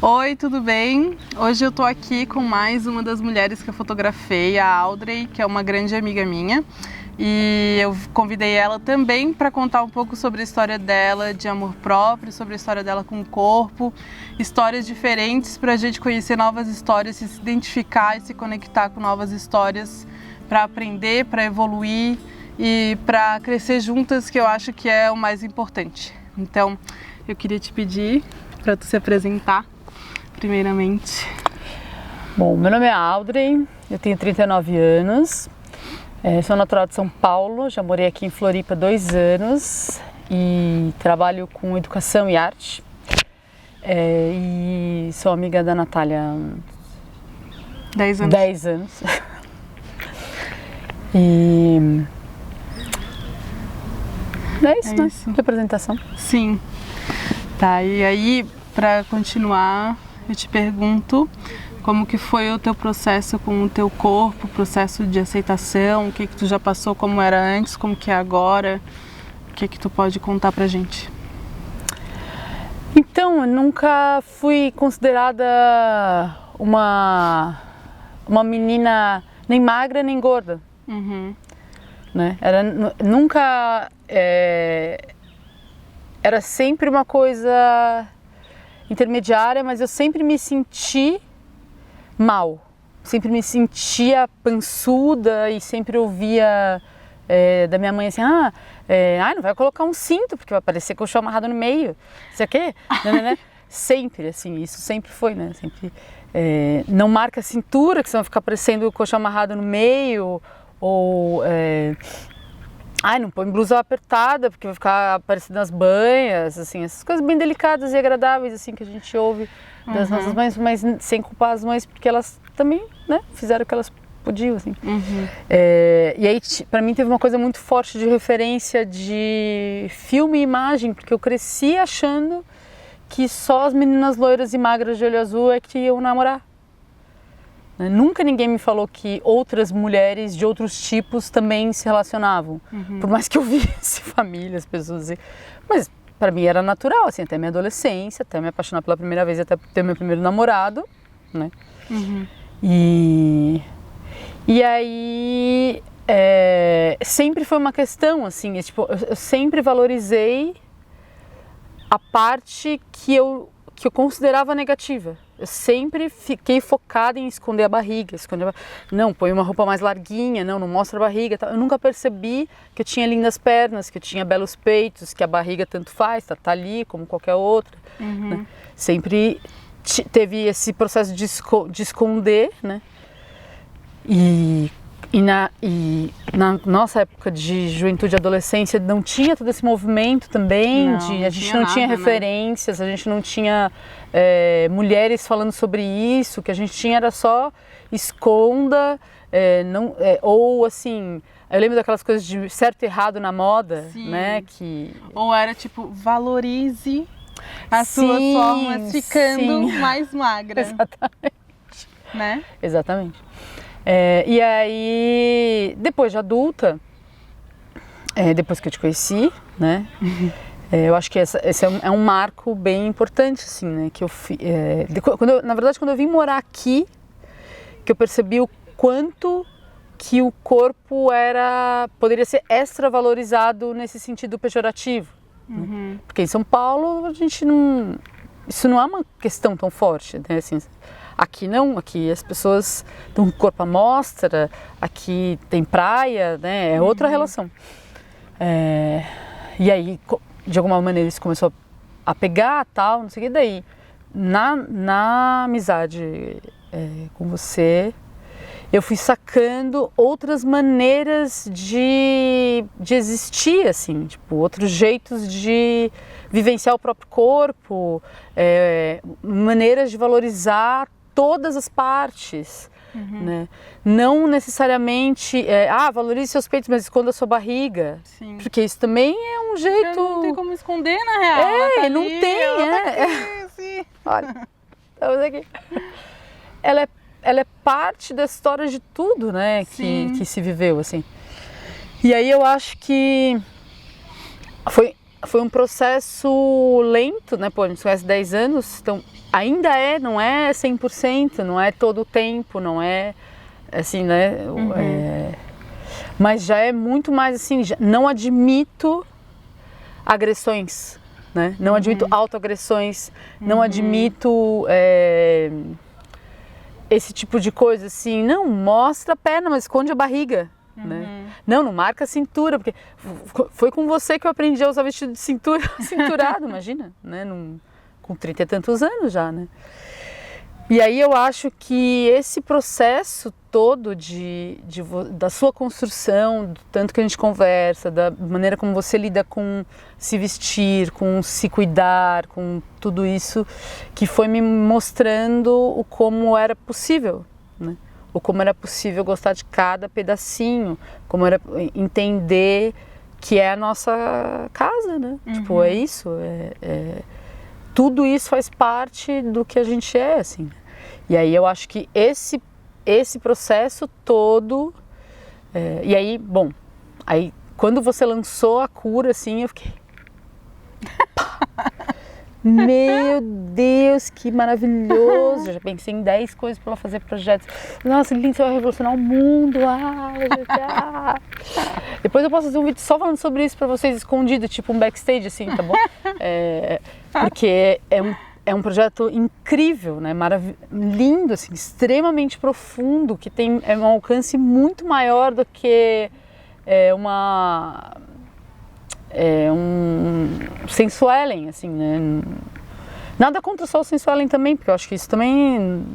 Oi, tudo bem? Hoje eu tô aqui com mais uma das mulheres que eu fotografei, a Audrey, que é uma grande amiga minha. E eu convidei ela também para contar um pouco sobre a história dela de amor próprio, sobre a história dela com o corpo, histórias diferentes para a gente conhecer novas histórias, se identificar e se conectar com novas histórias para aprender, para evoluir e para crescer juntas, que eu acho que é o mais importante. Então, eu queria te pedir para tu se apresentar, primeiramente. Bom, meu nome é Audrey, eu tenho 39 anos, sou natural de São Paulo, já morei aqui em Floripa há 2 anos e trabalho com educação e arte. E sou amiga da Natália há 10 anos. 10 anos. E é isso, né? Isso. De apresentação. Sim. Tá, e aí, para continuar, eu te pergunto como que foi o teu processo com o teu corpo, o processo de aceitação, o que tu já passou, como era antes, como que é agora, o que tu pode contar pra gente? Então, eu nunca fui considerada uma menina nem magra nem gorda. Uhum. Né? Nunca era sempre uma coisa intermediária, mas eu sempre me senti mal, sempre me sentia pançuda e sempre ouvia da minha mãe assim, não vai colocar um cinto porque vai parecer colchão amarrado no meio, isso aqui, né? Sempre assim, isso sempre foi, né? Sempre não marca a cintura que você vai ficar parecendo colchão amarrado no meio, ou não põe blusa apertada porque vai ficar aparecendo nas banhas, assim, essas coisas bem delicadas e agradáveis assim que a gente ouve das nossas mães, mas sem culpar as mães porque elas também, né, fizeram o que elas podiam, assim. E aí para mim teve uma coisa muito forte de referência de filme e imagem, porque eu cresci achando que só as meninas loiras e magras de olho azul é que iam namorar. Nunca ninguém me falou que outras mulheres de outros tipos também se relacionavam. Por mais que eu visse famílias, pessoas assim. Mas para mim era natural, assim, até minha adolescência, até me apaixonar pela primeira vez, até ter meu primeiro namorado, né? E aí sempre foi uma questão, assim, tipo, eu sempre valorizei a parte que eu considerava negativa. Eu sempre fiquei focada em esconder a barriga, não, põe uma roupa mais larguinha, não mostra a barriga, tal. Eu nunca percebi que eu tinha lindas pernas, que eu tinha belos peitos, que a barriga tanto faz, tá ali como qualquer outra. Né? Sempre teve esse processo de esconder, né? E na nossa época de juventude e adolescência não tinha todo esse movimento também, a gente não tinha referências, a gente não tinha mulheres falando sobre isso, que a gente tinha era só esconda, ou assim, eu lembro daquelas coisas de certo e errado na moda, sim, né? Ou era tipo, valorize as suas formas ficando mais magra. Exatamente. Né? Exatamente. E aí, depois de adulta, depois que eu te conheci, né? Eu acho que esse é um marco bem importante, assim, né? Que na verdade, quando eu vim morar aqui, que eu percebi o quanto que o corpo poderia ser extra valorizado nesse sentido pejorativo. Né? Porque em São Paulo isso não é uma questão tão forte, né? Assim, aqui não, aqui as pessoas dão um corpo à mostra, aqui tem praia, né? É outra relação. E aí, de alguma maneira, isso começou a pegar, tal, não sei o que. Daí, na amizade com você, eu fui sacando outras maneiras de existir, assim, tipo, outros jeitos de vivenciar o próprio corpo, maneiras de valorizar todas as partes, né? Não necessariamente, valorize seus peitos, mas esconda a sua barriga. Sim. Porque isso também é um jeito... Não tem como esconder, na real. Não tem, Sim. Olha, estamos aqui. Ela é parte da história de tudo, né? Que se viveu, assim. E aí eu acho que foi um processo lento, né? Pô, a gente se conhece 10 anos, então ainda não é 100%, não é todo o tempo, não é assim, né? Mas já é muito mais assim, não admito agressões, né? Não admito autoagressões, não admito esse tipo de coisa assim, não, mostra a perna, mas esconde a barriga. Né? Não marca a cintura, porque foi com você que eu aprendi a usar vestido de cinturado, imagina, né? Com 30 e tantos anos já, né? E aí eu acho que esse processo todo da sua construção, do tanto que a gente conversa, da maneira como você lida com se vestir, com se cuidar, com tudo isso, que foi me mostrando o como era possível, né? Ou como era possível gostar de cada pedacinho, como era entender que é a nossa casa, né? Tipo, é isso, tudo isso faz parte do que a gente é, assim. E aí eu acho que esse processo todo, e aí, bom, aí quando você lançou a cura, assim, eu fiquei... Meu Deus, que maravilhoso! Já pensei em 10 coisas para ela fazer projetos. Nossa, lindo, você vai revolucionar o mundo! Depois eu posso fazer um vídeo só falando sobre isso para vocês, escondido, tipo um backstage, assim, tá bom? Porque é um projeto incrível, né? Lindo, assim, extremamente profundo, que tem um alcance muito maior do que um sensuellen, assim, né? Nada contra só o sensuellen também, porque eu acho que isso também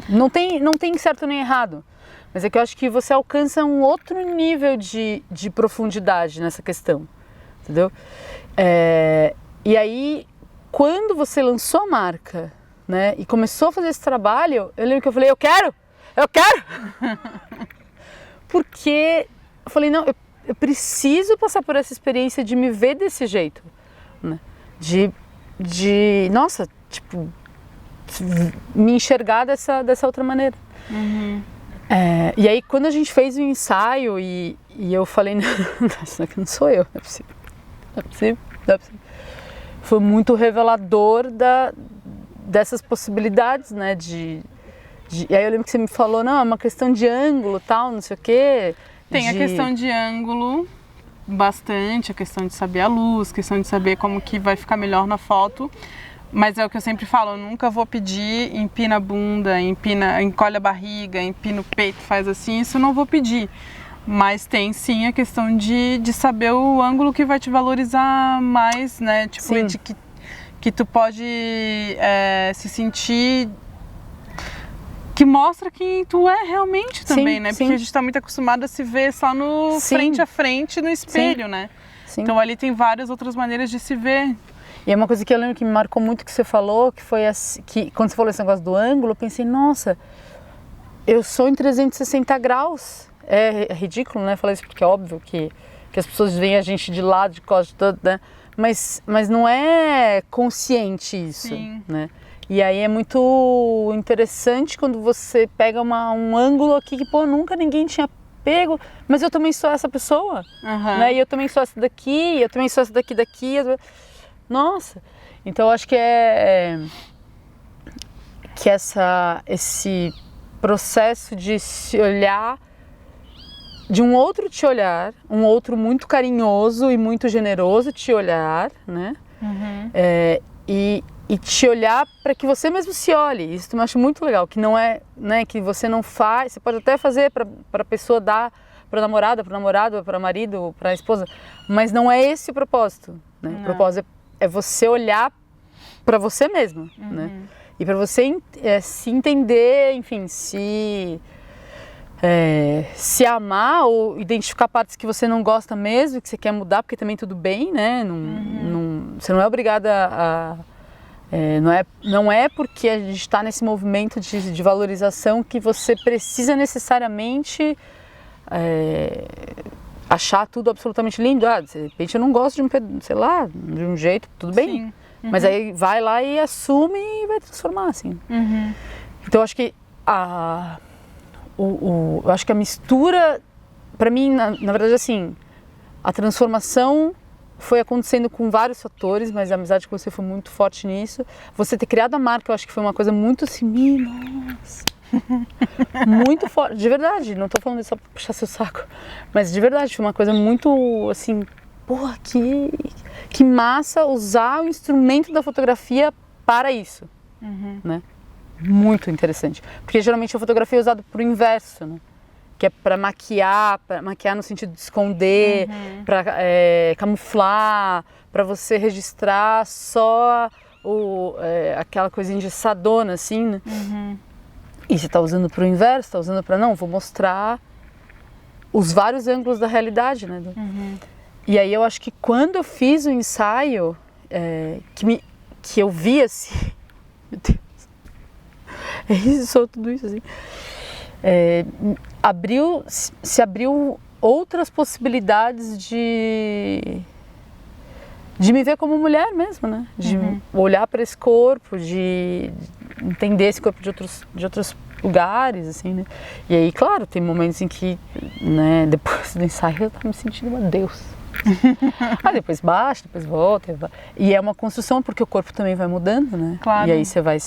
não tem certo nem errado, mas é que eu acho que você alcança um outro nível de profundidade nessa questão, entendeu? E aí, quando você lançou a marca, né, e começou a fazer esse trabalho, eu lembro que eu falei, eu quero! Porque eu falei, não, eu preciso passar por essa experiência de me ver desse jeito, né? Nossa, tipo, me enxergar dessa outra maneira. E aí, quando a gente fez o ensaio e eu falei, não, isso aqui não sou eu, não é possível. Foi muito revelador dessas possibilidades, né? E aí eu lembro que você me falou, não, é uma questão de ângulo, tal, não sei o quê. Tem a questão de ângulo, bastante, a questão de saber a luz, questão de saber como que vai ficar melhor na foto, mas é o que eu sempre falo, eu nunca vou pedir empina a bunda, encolhe a barriga, empina o peito, faz assim, isso eu não vou pedir. Mas tem sim a questão de saber o ângulo que vai te valorizar mais, né? Tipo, de que tu pode se sentir... Que mostra quem tu é realmente também, né? Porque a gente está muito acostumado a se ver só no frente a frente no espelho, né? Então ali tem várias outras maneiras de se ver. E é uma coisa que eu lembro que me marcou muito que você falou, que foi assim, que quando você falou esse negócio do ângulo, eu pensei, nossa, eu sou em 360 graus. É ridículo, né? Falar isso porque é óbvio que as pessoas veem a gente de lado, de costas, todo, né? Mas não é consciente isso, né? E aí é muito interessante quando você pega um ângulo aqui que, pô, nunca ninguém tinha pego, mas eu também sou essa pessoa, né? E eu também sou essa daqui, eu também sou essa daqui. Nossa! Então eu acho que esse processo de se olhar, de um outro te olhar, um outro muito carinhoso e muito generoso te olhar, né? E te olhar para que você mesmo se olhe. Isso eu acho muito legal, que não é, né, que você não faz, você pode até fazer para a pessoa dar para a namorada, para o namorado, para o marido, para a esposa, mas não é esse o propósito, né? O propósito é você olhar para você mesmo, né? E para você se entender, enfim, se amar ou identificar partes que você não gosta mesmo, que você quer mudar, porque também tudo bem, né? Você não é obrigada não é porque a gente está nesse movimento de valorização que você precisa necessariamente achar tudo absolutamente lindo. De repente eu não gosto de de um jeito, tudo bem. Mas aí vai lá e assume e vai transformar, assim. Então eu acho que eu acho que a mistura, para mim, na verdade, assim, a transformação foi acontecendo com vários fatores, mas a amizade com você foi muito forte nisso. Você ter criado a marca, eu acho que foi uma coisa muito assim, nossa, muito forte, de verdade, não tô falando isso só pra puxar seu saco, mas de verdade, foi uma coisa muito assim, porra, que massa usar o instrumento da fotografia para isso, né? Muito interessante, porque geralmente a fotografia é usada pro inverso, né? Que é para maquiar no sentido de esconder, para camuflar, para você registrar só aquela coisa engessadona, assim, né? E você está usando para o inverso, está usando para não, vou mostrar os vários ângulos da realidade, né? E aí eu acho que quando eu fiz o ensaio, que eu vi assim, meu Deus, é isso, tudo isso assim. Se abriu outras possibilidades de me ver como mulher mesmo, né? De olhar para esse corpo, de entender esse corpo de outros lugares, assim, né? E aí, claro, tem momentos em que, né, depois do ensaio eu tava me sentindo uma deusa. Depois baixa, depois volta. E é uma construção porque o corpo também vai mudando, né? Claro. E aí você vai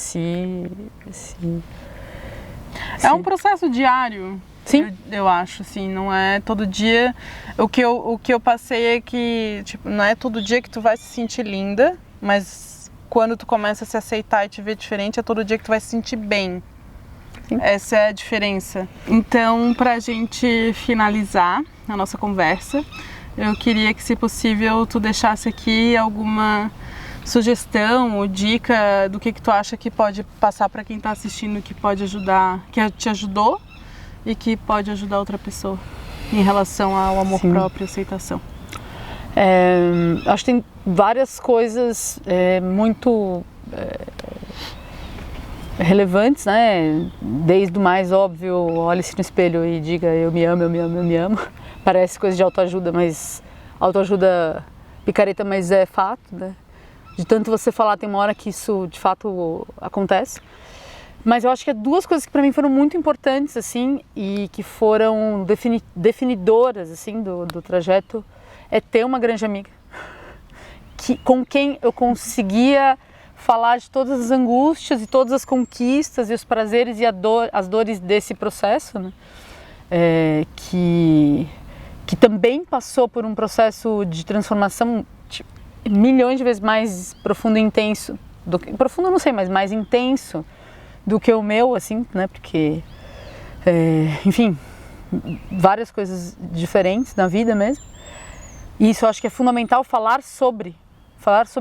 É um processo diário. Sim. Eu acho, assim, não é todo dia. O que eu passei é que, tipo, não é todo dia que tu vai se sentir linda, mas quando tu começa a se aceitar e te ver diferente, é todo dia que tu vai se sentir bem. Sim. Essa é a diferença. Então, pra gente finalizar a nossa conversa, eu queria que, se possível, tu deixasse aqui alguma sugestão ou dica do que tu acha que pode passar para quem está assistindo, que pode ajudar, que te ajudou e que pode ajudar outra pessoa em relação ao amor próprio e aceitação. Acho que tem várias coisas muito relevantes, né? Desde o mais óbvio, olhe-se no espelho e diga eu me amo, eu me amo, eu me amo. Parece coisa de autoajuda, mas autoajuda picareta, mas é fato, né? De tanto você falar, tem uma hora que isso de fato acontece. Mas eu acho que duas coisas que para mim foram muito importantes, assim, e que foram definidoras, assim, do trajeto, é ter uma grande amiga com quem eu conseguia falar de todas as angústias e todas as conquistas e os prazeres e as dores desse processo, né? Que também passou por um processo de transformação milhões de vezes mais profundo e intenso, profundo não sei, mas mais intenso do que o meu, assim, né, porque, enfim, várias coisas diferentes na vida mesmo, e isso eu acho que é fundamental falar sobre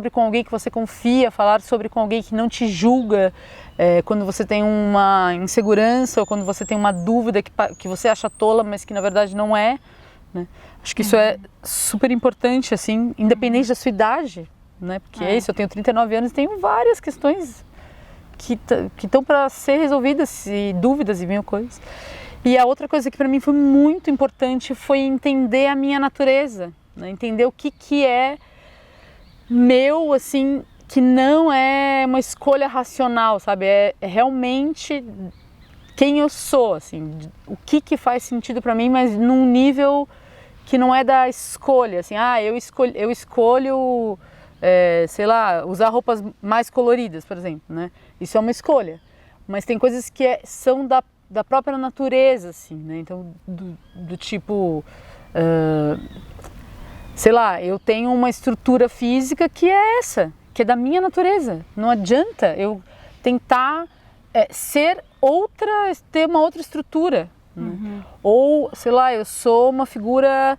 com alguém que você confia, falar sobre com alguém que não te julga, quando você tem uma insegurança ou quando você tem uma dúvida que você acha tola, mas que na verdade não é, né? Acho que isso é super importante, assim, independente da sua idade, né? Porque é isso, eu tenho 39 anos e tenho várias questões que estão para ser resolvidas, e dúvidas e mil coisas. E a outra coisa que para mim foi muito importante foi entender a minha natureza, né? Entender o que é meu, assim, que não é uma escolha racional, sabe? É realmente quem eu sou, assim, o que faz sentido para mim, mas num nível que não é da escolha, assim, eu escolho sei lá, usar roupas mais coloridas, por exemplo, né? Isso é uma escolha, mas tem coisas que são da própria natureza, assim, né? Então, do tipo, sei lá, eu tenho uma estrutura física que é essa, que é da minha natureza. Não adianta eu tentar ser outra, ter uma outra estrutura. Ou, sei lá, eu sou uma figura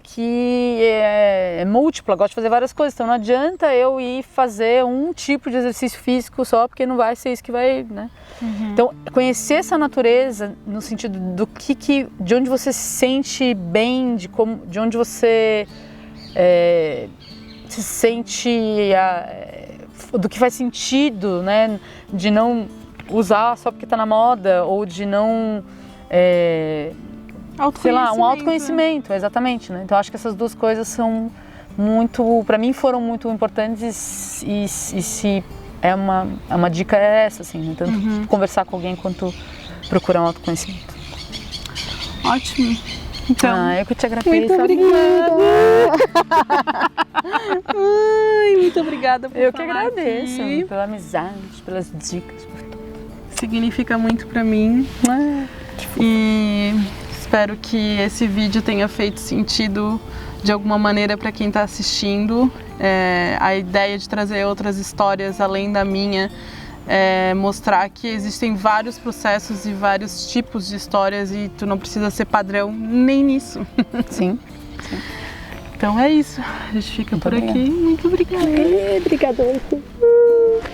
que é múltipla, gosto de fazer várias coisas, então não adianta eu ir fazer um tipo de exercício físico só, porque não vai ser isso que vai, né? Então, conhecer essa natureza no sentido de onde você se sente bem, de onde você se sente, do que faz sentido, né? De não usar só porque está na moda, ou de não sei lá, um autoconhecimento, exatamente, né? Então acho que essas duas coisas são muito, para mim foram muito importantes, e se uma dica é essa, assim, né? Tanto conversar com alguém quanto procurar um autoconhecimento. Ótimo. Então, Eu que te agradeço. muito obrigada. Ai, muito obrigada por Eu que falar agradeço aqui. pela amizade, pelas dicas, por tudo. Significa muito pra mim. E espero que esse vídeo tenha feito sentido de alguma maneira para quem está assistindo. A ideia de trazer outras histórias além da minha, mostrar que existem vários processos e vários tipos de histórias e tu não precisa ser padrão nem nisso. Sim. Então é isso, a gente fica por aqui. Muito obrigada. Obrigada.